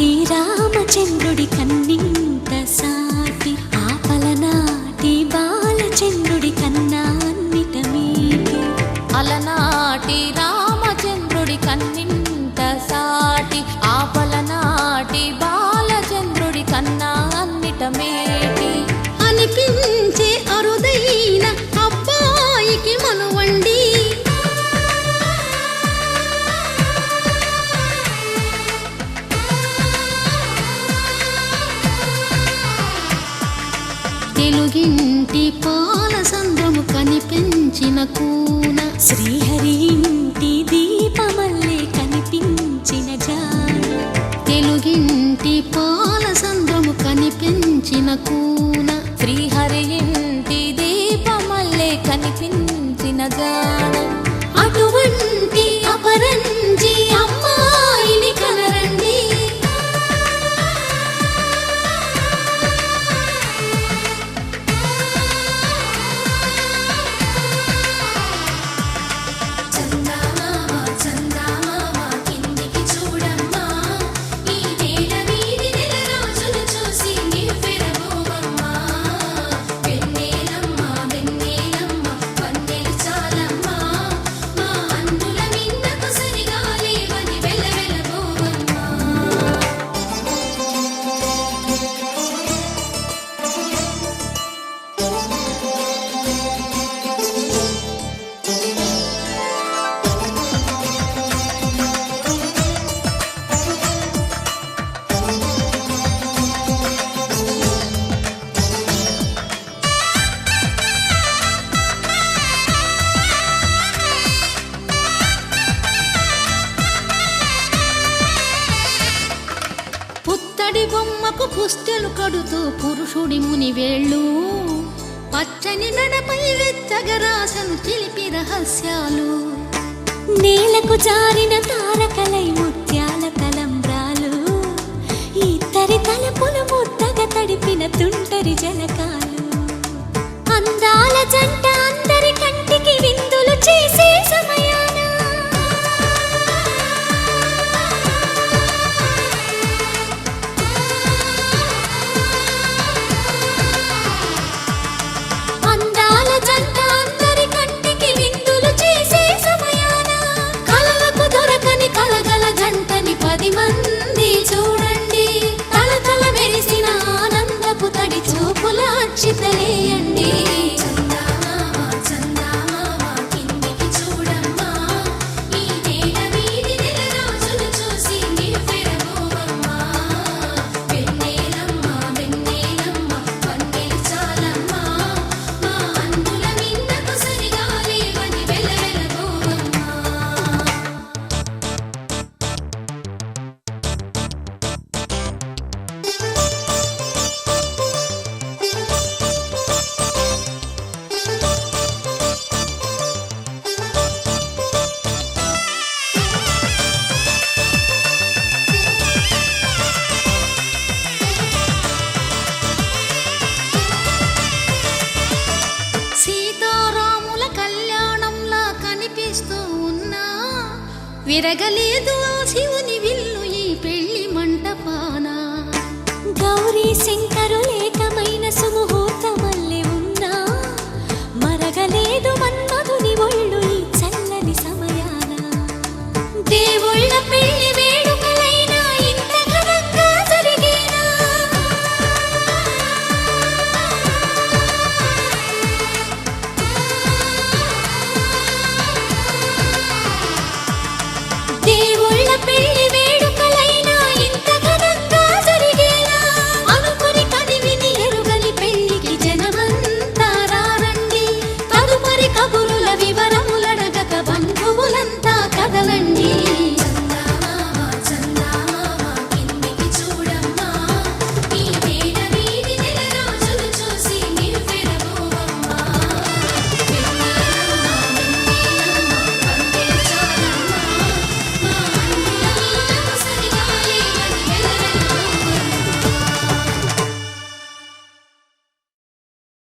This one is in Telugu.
అలనాటి రామచంద్రుడి కన్నింత సాటి ఆపలనాటి బాలచంద్రుడి కన్నా అన్నిట మీటి అలనాటి రామచంద్రుడి కన్నింత సాటి ఆపలనాటి బాలచంద్రుడి కన్నా అన్నిట మేటి అనిపించే అరుదైన అబ్బాయికి మనువండి తెలుగింటి పాలసంద్రము కనిపించిన కూన శ్రీహరి ఇంటి దీపమల్లే కనిపించిన జాన తెలుగింటి పాలసంద్రము కనిపించిన కూన శ్రీహరి ఇంటి దీపమల్లే కనిపించిన జాడ అటువంటి అపరంజి అమ్మాయిని కనరండి పుత్తడి బొమ్మకు పుస్తెలు కడుతూ పురుషుడి ముని వేళ్ళు పచ్చని నడపై వెచ్చగరాసను చిలిపి రహస్యాలు నేలకు జారిన తారకలై ముత్యాల తలంబ్రాలు ఇద్దరి తలపులు ముద్దగా తడిపిన తుంటరి జలకాలు అందాల జంట అందరి కంటికి విందులు చేసే సమయాన అందాల జంట అందరి కంటికి విందులు చేసే సమయాన కలలకు దొరకని కలగల జంటని 10 మంది చూడండి తలతల మెరిసిన ఆనందపు తడి చూపుల అచ్చితలేయండి సీతారాముల కళ్యాణంలా కనిపిస్తూ ఉన్నా విరగలేదు ఆ శివుని విల్లు ఈ పెళ్లి మంటపాన గౌరీ శంకరు